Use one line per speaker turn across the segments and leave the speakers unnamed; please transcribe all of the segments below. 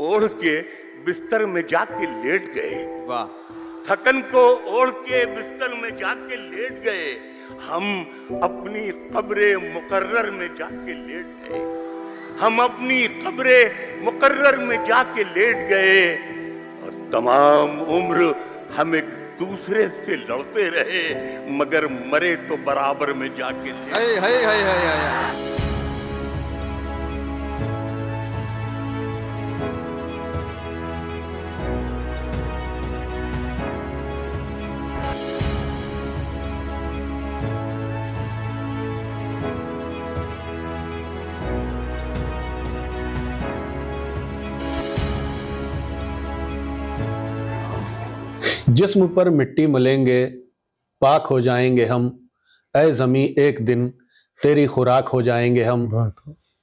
ओढ़ के बिस्तर में जाके लेट गए।
वाह।
थकन को ओढ़ के बिस्तर में जाके लेट गए। हम अपनी कब्रे मुकर्रर में जाके लेट गए। हम अपनी कब्रे मुकर्रर में जाके लेट गए और तमाम उम्र हम एक दूसरे से लड़ते रहे, मगर मरे तो बराबर में जाके लेट गए।
हाय हाय हाय हाय हाय।
जिस्म पर मिट्टी मलेंगे, पाक हो जाएंगे हम, ऐ ज़मी एक दिन तेरी खुराक हो जाएंगे हम।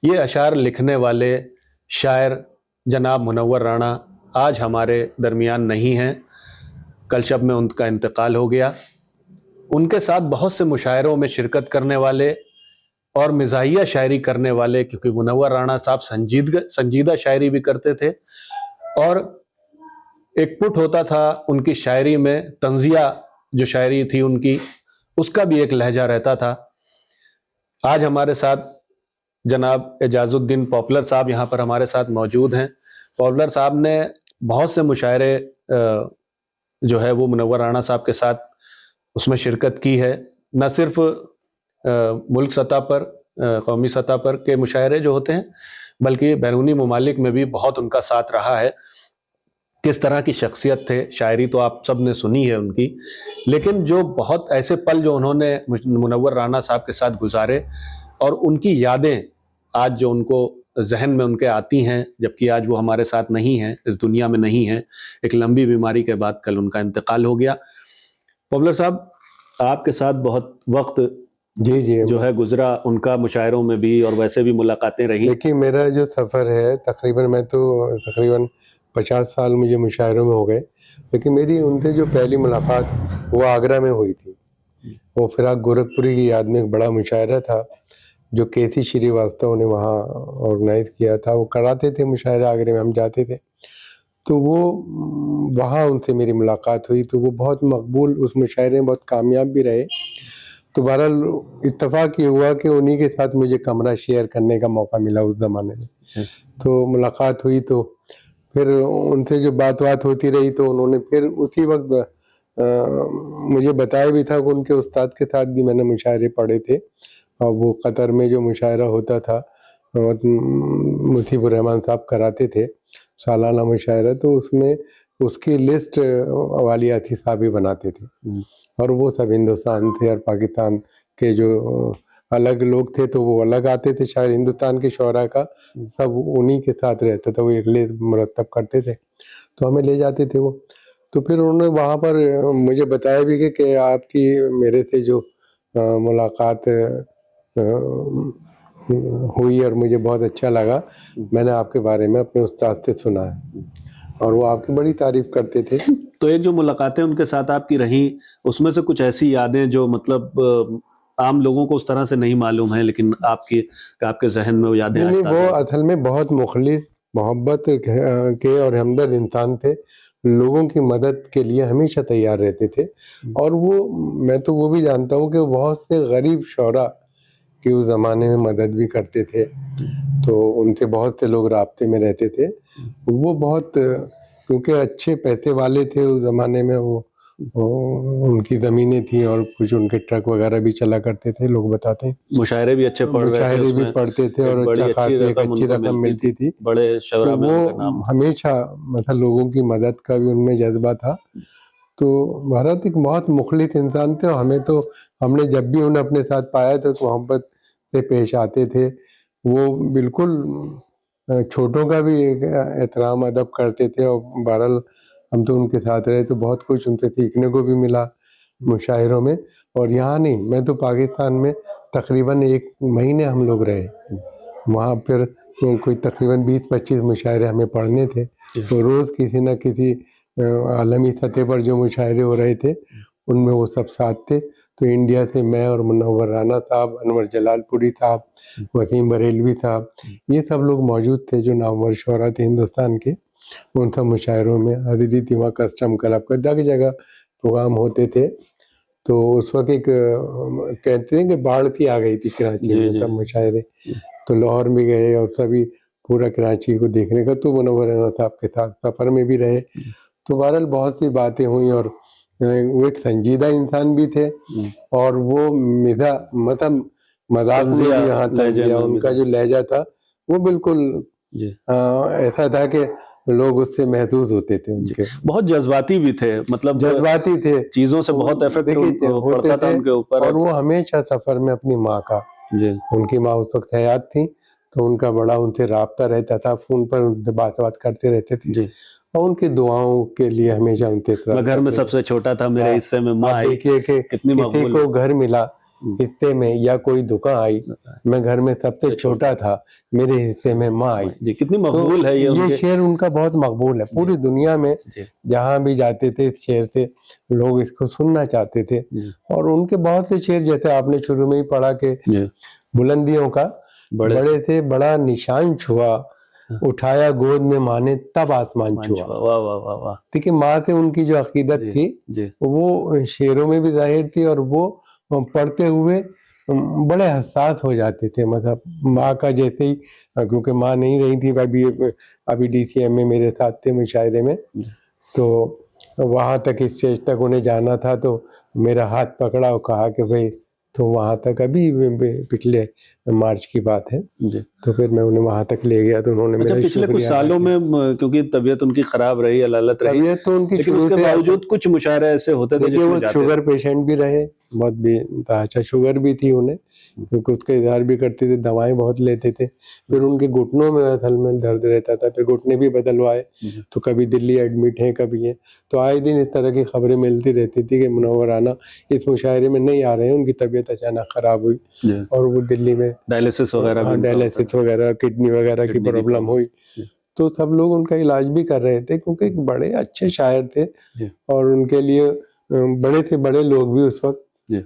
ये अशार लिखने वाले शायर जनाब मुनव्वर राणा आज हमारे दरमियान नहीं हैं। कल शब में उनका इंतकाल हो गया। उनके साथ बहुत से मुशायरों में शिरकत करने वाले और मिज़ाहिया शायरी करने वाले, क्योंकि मुनव्वर राणा साहब संजीदा शायरी भी करते थे और एक पुट होता था उनकी शायरी में, तंजिया जो शायरी थी उनकी, उसका भी एक लहजा रहता था। आज हमारे साथ जनाब एजाजुद्दीन पॉपुलर साहब यहाँ पर हमारे साथ मौजूद हैं। पॉपुलर साहब ने बहुत से मुशायरे जो है वो मुनव्वर राणा साहब के साथ उसमें शिरकत की है। न सिर्फ मुल्क सतह पर, कौमी सतह पर के मुशायरे जो होते हैं, बल्कि बैरूनी ममालिक में भी बहुत उनका साथ रहा है। किस तरह की शख्सियत थे, शायरी तो आप सब ने सुनी है उनकी, लेकिन जो बहुत ऐसे पल जो उन्होंने मुनव्वर राणा साहब के साथ गुजारे और उनकी यादें आज जो उनको जहन में उनके आती हैं, जबकि आज वो हमारे साथ नहीं हैं, इस दुनिया में नहीं हैं। एक लंबी बीमारी के बाद कल उनका इंतकाल हो गया। पॉपुलर साहब, आपके साथ बहुत वक्त
जी
जो है गुजरा, उनका मुशायरों में भी और वैसे भी मुलाकातें रही।
देखिए, मेरा जो सफ़र है तकरीबन, मैं तो तकरीबन 50 साल मुझे मुशायरों में हो गए, लेकिन मेरी उनसे जो पहली मुलाकात वो आगरा में हुई थी। वो फिराक गोरखपुरी की याद में एक बड़ा मुशायरा था जो केसी श्रीवास्तव ने वहाँ ऑर्गेनाइज़ किया था। वो कराते थे मुशायरा आगरे में, हम जाते थे, तो वो वहाँ उनसे मेरी मुलाकात हुई। तो वो बहुत मकबूल, उस मुशायरे में बहुत कामयाब भी रहे। तो बहरहाल इत्तेफाक ये हुआ कि उन्हीं के साथ मुझे कमरा शेयर करने का मौका मिला उस ज़माने में। तो मुलाकात हुई, तो फिर उनसे जो बात होती रही, तो उन्होंने फिर उसी वक्त मुझे बताया भी था कि उनके उस्ताद के साथ भी मैंने मुशायरे पढ़े थे। और वो कतर में जो मुशायरा होता था, मुतीबुर रहमान साहब कराते थे सालाना मुशायरा, तो उसमें उसकी लिस्ट वाली आती साहब ही बनाते थे। और वो सब हिंदुस्तान थे और पाकिस्तान के जो अलग लोग थे तो वो अलग आते थे। शायद हिंदुस्तान के शोरा का सब उन्हीं के साथ रहता था, वो एक लिस्ट मुरतब करते थे, तो हमें ले जाते थे वो। तो फिर उन्होंने वहाँ पर मुझे बताया भी कि आपकी मेरे से जो मुलाकात हुई और मुझे बहुत अच्छा लगा, मैंने आपके बारे में अपने उस्ताद से सुना है और वो आपकी बड़ी तारीफ करते थे।
तो एक जो मुलाकातें उनके साथ आपकी रही, उसमें से कुछ ऐसी यादें जो मतलब आम लोगों को उस तरह से नहीं मालूम है, लेकिन आपके जहन में वो यादें
नहीं, वो असल में बहुत मुखलिस, मोहब्बत के और हमदर्द इंसान थे। लोगों की मदद के लिए हमेशा तैयार रहते थे। और वो, मैं तो वो भी जानता हूँ कि वो बहुत से गरीब शोरा की उस ज़माने में मदद भी करते थे, तो उनसे बहुत से लोग राब्ते में रहते थे। वो बहुत, क्योंकि अच्छे पैसे वाले थे उस ज़माने में, वो उनकी ज़मीनें थी और कुछ उनके ट्रक वगैरह भी चला करते थे, लोग बताते हैं।
मुशायरे भी अच्छे पढ़ रहे थे,
मुशायरे भी पढ़ते थे और अच्छा खासी एक अच्छी रकम मिलती थी।
बड़े
तो वो हमेशा मतलब लोगों की मदद का भी उनमें जज्बा था। तो भारत एक बहुत मुखलिस इंसान थे और हमने जब भी उन्हें अपने साथ पाया तो मोहब्बत से पेश आते थे। वो बिल्कुल छोटों का भी एहतराम अदब करते थे। और बहरहाल हम तो उनके साथ रहे तो बहुत कुछ उनसे सीखने को भी मिला मुशायरों में। और यहाँ नहीं, मैं तो पाकिस्तान में तकरीबन 1 महीने हम लोग रहे वहाँ। फिर कोई तकरीबन 20-25 मुशायरे हमें पढ़ने थे, तो रोज़ किसी न किसी आलमी सतह पर जो मुशायरे हो रहे थे उनमें वो सब साथ थे। तो इंडिया से मैं और मुनव्वर राणा साहब, अनवर जलालपुरी साहब, वसीम बरेलवी साहब, ये सब लोग मौजूद थे जो नामवर शोरा थे हिंदुस्तान के। उन सब मुशायरों में हज़रत इमाम कस्टम क्लब का जगह जगह प्रोग्राम होते थे। तो उस वक्त एक कहते हैं कि बाढ़ सी आ गई थी कराची
जी,
में,
जी।
सब मुशायरे। तो लाहौर में गए और सभी पूरा कराची को देखने का, तो मुनव्वर अहमद साहब के साथ सफ़र में भी रहे। तो बहरहाल बहुत सी बातें हुई और वो एक संजीदा इंसान भी थे और वो मतलब मजाक में भी
तंजिया
यहाँ तक
लहजे
दिया।
में
उनका
मिजाज।
जो लहजा था वो बिल्कुल
जी,
ऐसा था कि लोग उससे महसूस होते थे
जी।
उनके।
बहुत जज्बाती भी थे, मतलब
जज्बाती थे,
चीजों से बहुत इफेक्ट
देखिए होते
पड़ता था
थे।
उनके ऊपर।
और वो हमेशा सफ़र में अपनी माँ का,
जी,
उनकी माँ उस वक्त हयात थी, तो उनका बड़ा उनसे राब्ता रहता था, फ़ोन पर उनसे बात करते रहते थे
जी।
और उनकी दुआओं के लिए हमेशा उनसे
मैं
इतराज़
घर में
करते थे।
सबसे छोटा था, मेरे
हाँ,
हिस्से में माँ
आप
आई,
देखिए कि
कितनी
किसी
मकबूल
को घर मिला हिस्से में या कोई दुकान आई, मैं घर में सबसे छोटा था, मेरे हिस्से में माँ आई।
जी, कितनी
तो
मकबूल है ये
ये
उनके।
शेर उनका बहुत मकबूल है पूरी दुनिया में।
जी,
जहाँ भी जाते थे इस शेर से लोग इसको सुनना चाहते थे।
जी,
और उनके बहुत से शेर, जैसे आपने शुरू में ही पढ़ा कि
जी।
बुलंदियों का
बड़े
बड़े से बड़ा निशान छुआ, उठाया गोद में माँ ने तब आसमान छुआ।
वाह वाह वाह वाह।
देखिए माँ से उनकी जो अकीदत
जी,
थी
जी,
वो शेरों में भी जाहिर थी और वो पढ़ते हुए बड़े हसास हो जाते थे। मतलब माँ का जैसे ही, क्योंकि माँ नहीं रही थी, अभी DCM में मेरे साथ थे मुशायरे में, तो वहाँ तक स्टेज तक उन्हें जाना था। तो मेरा हाथ पकड़ा और कहा कि भाई तो वहाँ तक, अभी पिछले मार्च की बात है,
जी।
तो फिर मैं उन्हें वहाँ तक ले गया तो उन्होंने
अच्छा,
मेरा
पिछले कुछ
शुक्रिया अदा
सालों
किया।
में क्योंकि तबीयत उनकी खराब रही, अलालत रही,
तबीयत तो उनकी
लेकिन
शुरू
उसके
से
बावजूद कुछ मुशायरे ऐसे होते थे
देखिए
जिसमें
वो
जाते
शुगर पेशेंट भी रहे, बहुत भी अच्छा शुगर भी थी उन्हें, क्योंकि उसका इजहार भी करते थे, दवाएं बहुत लेते थे। फिर उनके घुटनों में असल में दर्द रहता था, फिर घुटने भी बदलवाए, तो कभी दिल्ली एडमिट है, कभी है। तो आए दिन इस तरह की खबरें मिलती रहती थी कि मुनव्वर राना इस मुशायरे में नहीं आ रहे हैं, उनकी तबीयत अचानक खराब हुई
जी।
और वो दिल्ली में
डायलिसिस वगैरह भी उनका होता
डायलिसिस
था।
वगैरह, किडनी वगैरह की
किडनी की
प्रॉब्लम
प्रॉब्लम।
हुई।
जी,
तो सब लोग उनका इलाज भी कर रहे थे, क्योंकि एक बड़े अच्छे शायर थे
जी,
और उनके लिए बड़े से बड़े लोग भी उस वक्त
जी।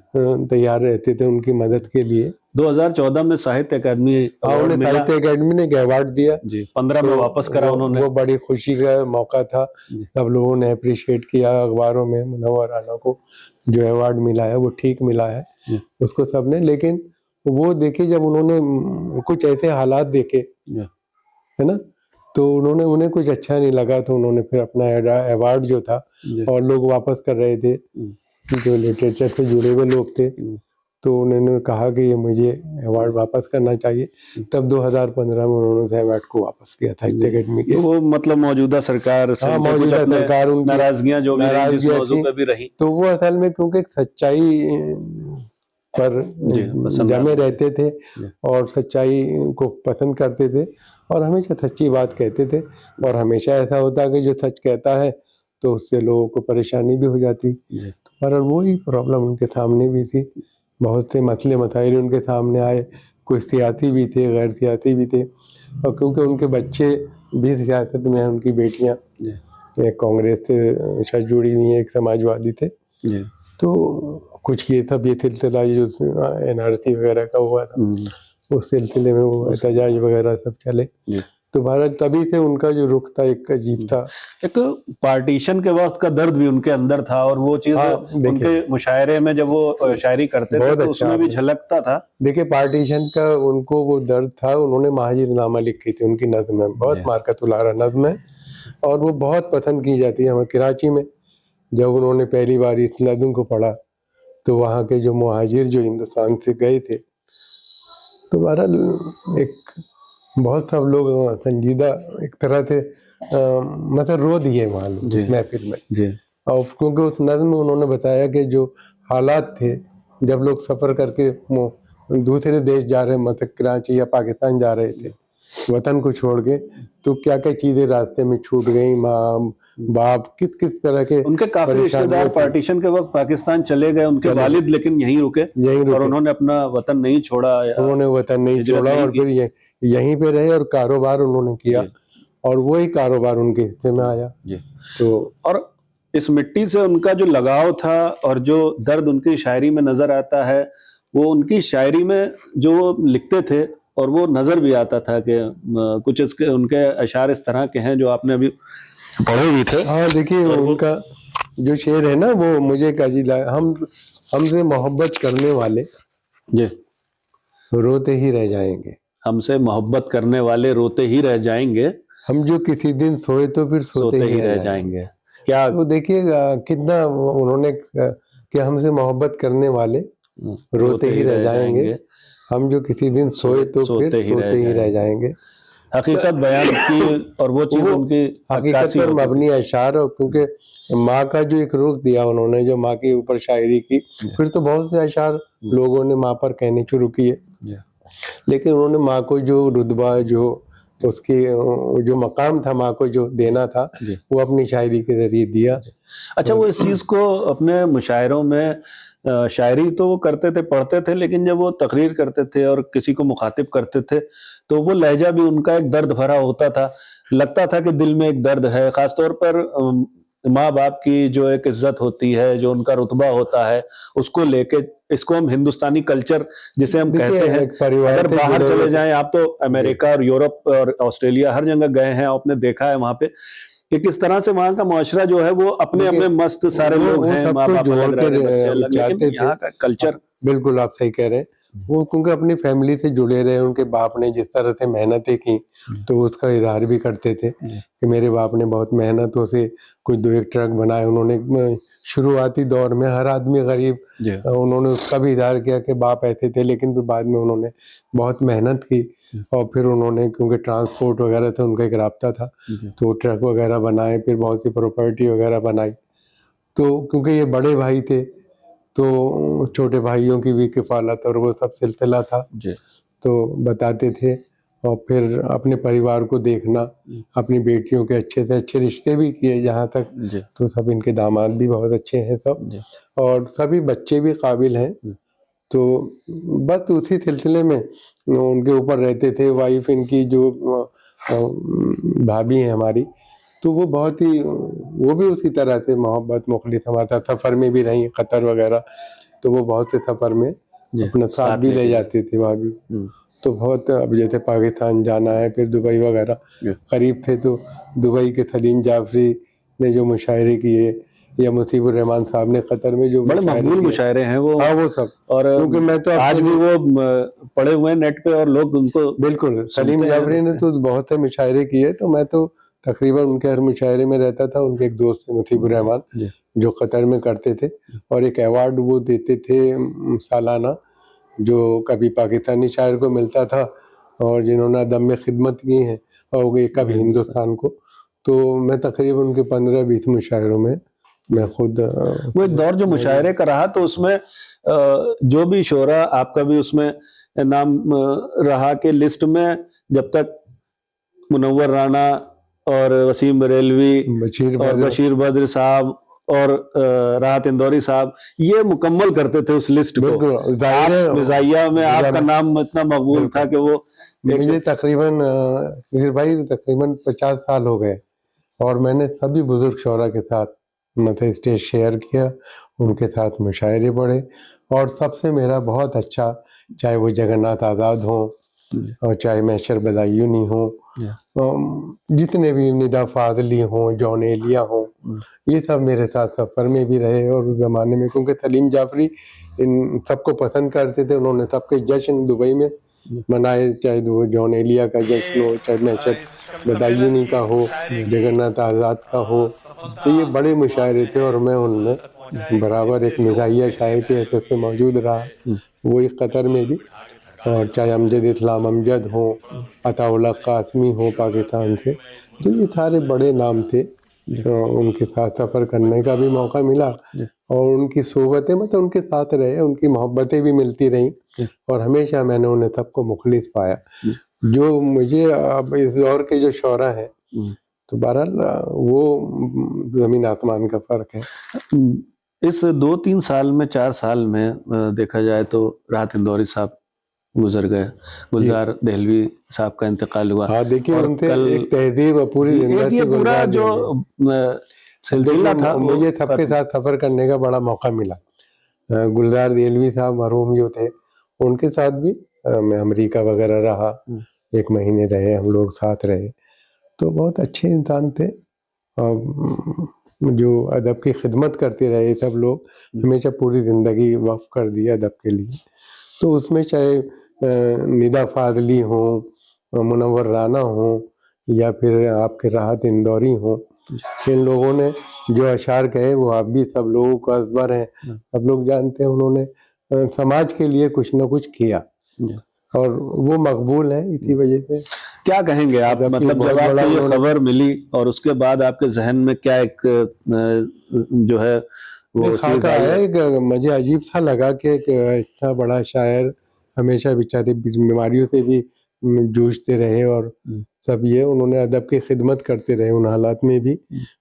तैयार रहते थे उनकी मदद के लिए।
2014 में साहित्य अकादमी
हाँ,
अवार्ड
उन्हें
मिला।
साहित्य अकेडमी ने एक अवार्ड दिया।
जी, 15 में
तो
वापस करा उन्होंने।
वो बड़ी खुशी का मौका था।
जी,
सब लोगों ने अप्रिशिएट किया अखबारों में, मुनव्वर राना को जो अवार्ड मिला है वो ठीक मिला है
जी,
उसको सबने। लेकिन वो देखिए जब उन्होंने कुछ ऐसे हालात देखे,
जी,
है ना, तो उन्हें कुछ अच्छा नहीं लगा, तो उन्होंने फिर अपना अवार्ड जो था,
जी,
और लोग वापस कर रहे थे जो लिटरेचर से जुड़े हुए लोग थे, तो उन्होंने कहा कि ये मुझे अवार्ड वापस करना चाहिए। तब 2015 में उन्होंने उस अवार्ड को वापस किया साहित्य अकेडमी के।
वो मतलब मौजूदा सरकार से
हाँ,
उनके कुछ
मौजूदा
अपने
सरकार उनकी
नाराजगियां जो भी रही, जिस
नाराजगियाँ
मौजू
थी,
पे भी रही।
तो वो असल में क्योंकि एक सच्चाई पर
जी, पसंद
जमे
आती थी।
रहते थे
जी,
और सच्चाई को पसंद करते थे और हमेशा सच्ची बात कहते थे। और हमेशा ऐसा होता कि जो सच कहता है तो उससे लोगों को परेशानी भी हो जाती।
जी,
पर वही प्रॉब्लम उनके सामने भी थी, बहुत से मसले मसाइल उनके सामने आए, कुछ सियासी भी थे, गैर सियासी भी थे। और क्योंकि उनके बच्चे भी सियासत में हैं, उनकी बेटियां
जी,
एक कांग्रेस से शायद जुड़ी हुई हैं, एक समाजवादी थे।
जी,
तो कुछ ये सिलसिला जो NRC वगैरह का हुआ था, उस सिलसिले में वो एहतजाज वगैरह सब चले।
जी।
तो भारत तभी से उनका जो रुख था एक अजीब था।
एक पार्टीशन के वक्त का दर्द भी उनके अंदर था और वो चीज
हाँ, देखिए
उनके मुशायरे में जब वो शायरी करते थे
बहुत
तो
अच्छा
उसमें भी
आपने,
झलकता था।
देखिए पार्टीशन का उनको वो दर्द था। उन्होंने महाजिरनामा लिखी थी, उनकी नज्म है, बहुत
जी,
मार्कतुलारा नज्म है और वो बहुत पसंद की जाती है हमारे कराची में। जब उन्होंने पहली बार इस नज्म को पढ़ा तो वहाँ के जो मुहाजिर जो हिंदुस्तान से गए थे, तो बहरहाल एक बहुत सब लोग संजीदा एक तरह से मतलब रो दिए वहाँ लोग
जी,
उस महफिल में।
जी,
और क्योंकि उस नज़्म में उन्होंने बताया कि जो हालात थे जब लोग सफ़र करके दूसरे देश जा रहे, मतलब कराची या पाकिस्तान जा रहे थे वतन को छोड़ के, तो क्या क्या चीज़ें रास्ते में छूट गई, माँ बाप किस किस तरह के
उनके काफी रिश्तेदार
थे।
पार्टीशन के वक्त पाकिस्तान चले गए, उनके वालिद लेकिन यहीं रुके
यहीं
और
रुके,
उन्होंने अपना वतन नहीं छोड़ा,
उन्होंने वतन नहीं
हिजरत
छोड़ा
नहीं
और
की।
फिर यहीं पे रहे और कारोबार उन्होंने किया
जी,
और वही कारोबार उनके हिस्से में आया।
जी।
तो
और इस मिट्टी से उनका जो लगाव था और जो दर्द उनकी शायरी में नजर आता है, वो उनकी शायरी में जो वो लिखते थे और वो नजर भी आता था कि कुछ इसके उनके अशार इस तरह के हैं जो आपने अभी पढ़े भी थे।
हाँ देखिए, उनका जो शेर है ना, वो मुझे काजी लगा, हमसे मोहब्बत करने वाले
जी,
रोते ही रह जाएंगे,
हमसे मोहब्बत करने वाले रोते ही रह जाएंगे,
हम जो किसी दिन सोए तो फिर सोते ही रह
जाएंगे। क्या
तो देखिए कितना उन्होंने कि हमसे मोहब्बत करने वाले रोते ही रह जाएंगे, हम जो किसी दिन सोए तो फिर सोते ही रह जाएंगे।
हकीकत बयान की, और वो चीज उनकी
हकीकत पर मबनी अशार, और क्योंकि माँ का जो एक रुख दिया उन्होंने, जो माँ के ऊपर शायरी की, फिर तो बहुत से अशार लोगों ने माँ पर कहने शुरू किए, लेकिन उन्होंने माँ को जो रुतबा, जो उसकी जो मकाम था, माँ को जो देना था, वो अपनी शायरी के जरिए दिया।
अच्छा, वो इस चीज को अपने मुशायरों में, शायरी तो वो करते थे, पढ़ते थे, लेकिन जब वो तकरीर करते थे और किसी को मुखातिब करते थे तो वो लहजा भी उनका एक दर्द भरा होता था, लगता था कि दिल में एक दर्द है। खासतौर पर माँ बाप की जो एक इज्जत होती है, जो उनका रुतबा होता है, उसको लेके, इसको हम हिंदुस्तानी कल्चर जिसे हम कहते हैं, अगर बाहर चले जाएं आप तो अमेरिका और यूरोप और ऑस्ट्रेलिया हर जगह गए हैं, आपने देखा है वहां पे कि किस तरह से वहां का मुआशरा जो है वो अपने अपने मस्त सारे लोग हैं, माँ बाप अलग रह रहे, बच्चे अलग, लेकिन यहाँ का कल्चर।
बिल्कुल आप सही कह रहे हैं, वो क्योंकि अपनी फैमिली से जुड़े रहे, उनके बाप ने जिस तरह से मेहनतें की तो उसका इजहार भी करते थे कि मेरे बाप ने बहुत मेहनतों से कुछ 2-1 ट्रक बनाए। उन्होंने शुरुआती दौर में हर आदमी गरीब, उन्होंने उसका भी इजहार किया कि बाप ऐसे थे, लेकिन फिर बाद में उन्होंने बहुत मेहनत की और फिर उन्होंने, क्योंकि ट्रांसपोर्ट वगैरह था, उनका एक राब्ता था, तो ट्रक वगैरह बनाए, फिर बहुत सी प्रॉपर्टी वगैरह बनाई। तो क्योंकि ये बड़े भाई थे तो छोटे भाइयों की भी किफ़ालत और वो सब सिलसिला था, तो बताते थे। और फिर अपने परिवार को देखना, अपनी बेटियों के अच्छे से अच्छे रिश्ते भी किए जहाँ तक, तो सब इनके दामाद भी बहुत अच्छे हैं सब, और सभी बच्चे भी काबिल हैं। तो बस उसी सिलसिले में उनके ऊपर रहते थे। वाइफ इनकी जो भाभी हैं हमारी, तो वो बहुत ही, वो भी उसी तरह से मोहब्बत मुखलिस हमारे साथ सफ़र में भी रही, कतर वगैरह, तो वो बहुत से सफ़र में अपना साथ भी ले जाते थे भाभी। तो बहुत, अब जैसे पाकिस्तान जाना है, फिर दुबई वगैरह करीब थे, तो दुबई के सलीम जाफरी ने जो मुशायरे किए, या मुसीबुर रहमान साहब ने कतर में जो
बड़े मकबूल मुशायरे हैं वो,
हाँ वो सब,
और
क्योंकि मैं तो
आज भी वो पड़े हुए नेट पे और लोग उनको,
बिल्कुल सलीम जाफरी ने तो बहुत से मुशायरे किए, तो मैं तो तकरीबन उनके हर मुशायरे में रहता था। उनके एक दोस्त थे मुसीबुर रहमान, जो कतर में करते थे, और एक अवार्ड वो देते थे सालाना, जो कभी पाकिस्तानी शायर को मिलता था और जिन्होंने अदम में खिदमत की है, और कभी हिंदुस्तान को। तो मैं तकरीबन उनके 15-20 मुशायरों में मैं खुद,
वो एक दौर जो मुशायरे का रहा, तो उसमें जो भी शोरा, आपका भी उसमें नाम रहा कि लिस्ट में जब तक मुनव्वर राना और वसीम बरेलवी और बशीर बद्र साहब और राहत इंदौरी साहब, ये मुकम्मल करते थे उस लिस्ट को। मिजाइया में आपका नाम इतना मकबूल था कि वो,
मुझे तकरीबन भाई तकरीबन 50 साल हो गए, और मैंने सभी बुजुर्ग शोरा के साथ मतलब स्टेज शेयर किया, उनके साथ मुशायरे पढ़े, और सबसे मेरा बहुत अच्छा, चाहे वो जगन्नाथ आज़ाद हों और चाहे महशर बदायूनी हों, जितने भी निदा फाजली हों, जॉन एलिया हों, ये सब मेरे साथ सफ़र में भी रहे। और उस ज़माने में क्योंकि सलीम जाफरी इन सबको पसंद करते थे, उन्होंने सबके जश्न दुबई में मनाए, चाहे वो जॉन एलिया का जश्न हो, चाहे महशर बदायूनी का हो, जगन्नाथ आज़ाद का हो, तो ये बड़े मुशायरे थे, और मैं उनमें बराबर एक मिजाइया शायर के हैसियत से मौजूद रहा, वो एक कतर में भी। और चाहे अमजद इस्लाम अमजद हो, अताउल्लाह कासमी हो पाकिस्तान से, तो ये सारे बड़े नाम थे, उनके साथ सफ़र करने का भी मौका मिला, और उनकी सोबतें, मतलब उनके साथ रहे, उनकी मोहब्बतें भी मिलती रहीं, और हमेशा मैंने उन्हें सबको मुखलिस पाया। जो मुझे अब इस दौर के जो शोरा हैं, तो बहरहाल वो ज़मीन आसमान का फ़र्क है।
इस 2-3 साल में, 4 साल में देखा जाए तो राहत इंदौरी साहब गुजर गए, गुलजार दहलवी साहब का इंतकाल हुआ।
हाँ देखिए, उनसे एक तहजीब पूरी जिंदगी,
पूरा जो सिलसिला था,
मुझे सबके साथ सफ़र करने का बड़ा मौका मिला। गुलजार दहलवी साहब मरहूम जो थे, उनके साथ भी मैं अमेरिका वगैरह रहा, 1 महीने रहे, हम लोग साथ रहे, तो बहुत अच्छे इंसान थे। और जो अदब की खिदमत करते रहे सब लोग, हमेशा पूरी ज़िंदगी वक्फ कर दी अदब के लिए। तो उसमें चाहे निदा फाजली हो, मुनव्वर राना हो, या फिर आपके राहत इंदौरी हो, इन लोगों ने जो अशार कहे वो आप भी सब लोगों को अज़बर है, सब लोग जानते हैं। उन्होंने समाज के लिए कुछ ना कुछ किया और वो मकबूल है इसी वजह से।
क्या कहेंगे आप, मतलब जब आपको ये खबर मिली और उसके बाद आपके जहन में क्या एक जो है वो चीज आई है?
मुझे अजीब सा लगा कि इतना बड़ा शायर हमेशा बेचारे बीमारियों से भी जूझते रहे और सब ये उन्होंने अदब की खिदमत करते रहे उन हालात में भी,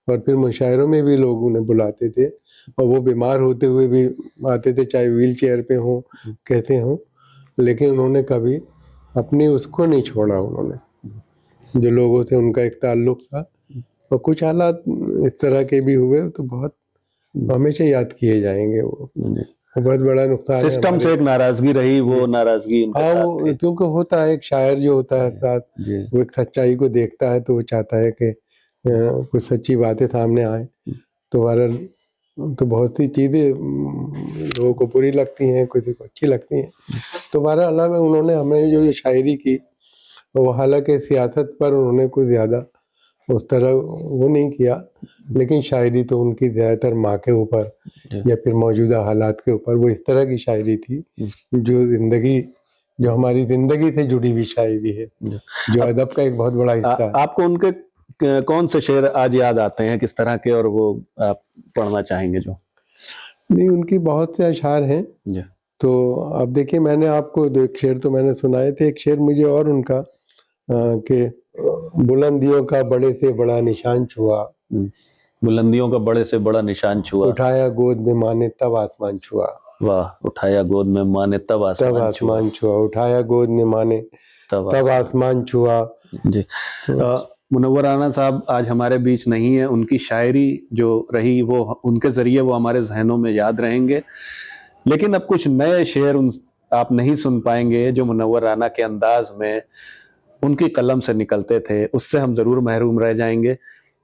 और फिर मुशायरों में भी लोग उन्हें बुलाते थे और वो बीमार होते हुए भी आते थे, चाहे व्हील चेयर पे हो कैसे हो, लेकिन उन्होंने कभी अपनी उसको नहीं छोड़ा। उन्होंने जो लोगों से उनका एक ताल्लुक था, और कुछ हालात इस तरह के भी हुए तो बहुत हमेशा याद किए जाएंगे। वो बहुत बड़ा नुकसान
सिस्टम से एक नाराजगी रही, वो नाराजगी उनके साथ
वो क्योंकि होता है एक शायर जो होता है साथ, वो एक सच्चाई को देखता है तो वो चाहता है कि कुछ सच्ची बातें सामने आए। तो बहरहाल तो बहुत सी चीज़ें लोगों को बुरी लगती हैं, किसी को अच्छी लगती हैं। तो बहरहाल उन्होंने हमें जो शायरी की वो हालांकि सियासत पर उन्होंने कुछ ज़्यादा उस तरह वो नहीं किया, लेकिन शायरी तो उनकी ज़्यादातर माँ के ऊपर या फिर मौजूदा हालात के ऊपर, वो इस तरह की शायरी थी जो हमारी ज़िंदगी से जुड़ी हुई शायरी है, जो अदब का एक बहुत बड़ा हिस्सा है।
आपको उनके कौन से शेर आज याद आते हैं, किस तरह के, और वो आप पढ़ना चाहेंगे जो?
नहीं, उनकी बहुत से अशार हैं। तो अब देखिए, मैंने आपको एक शेर तो मैंने सुनाए थे, एक शेर मुझे और उनका कि बुलंदियों का बड़े से बड़ा निशान छुआ,
बुलंदियों का बड़े से बड़ा निशान छुआ,
उठाया गोद में माँ ने तब आसमान छुआ।
वाह, उठाया गोद में माँ ने तब आसमान
छुआ, उठाया गोद में माँ ने तब आसमान छुआ।
जी। मुनव्वर राना साहब आज हमारे बीच नहीं है, उनकी शायरी जो रही वो उनके ज़रिए वो हमारे जहनों में याद रहेंगे, लेकिन अब कुछ नए शेर आप नहीं सुन पाएंगे जो मुनव्वर राना के अंदाज में उनकी कलम से निकलते थे, उससे हम ज़रूर महरूम रह जाएंगे।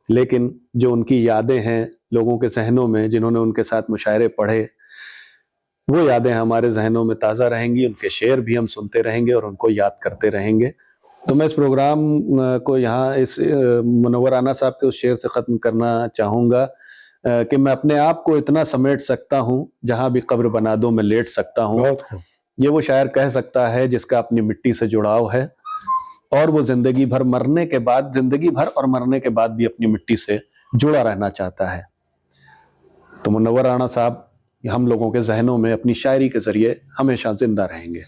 लेकिन जो उनकी यादें हैं लोगों के जहनों में, जिन्होंने उनके साथ मुशायरे पढ़े, वो यादें हमारे जहनों में ताज़ा रहेंगी, उनके शेर भी हम सुनते रहेंगे और उनको याद करते रहेंगे। तो मैं इस प्रोग्राम को यहाँ इस मुनव्वर राना साहब के उस शेर से ख़त्म करना चाहूँगा कि मैं अपने आप को इतना समेट सकता हूँ, जहाँ भी कब्र बना दो मैं लेट सकता हूँ। ये वो शायर कह सकता है जिसका अपनी मिट्टी से जुड़ाव है, और वो ज़िंदगी भर और मरने के बाद भी अपनी मिट्टी से जुड़ा रहना चाहता है। तो मुनव्वर राना साहब हम लोगों के जहनों में अपनी शायरी के ज़रिए हमेशा ज़िंदा रहेंगे।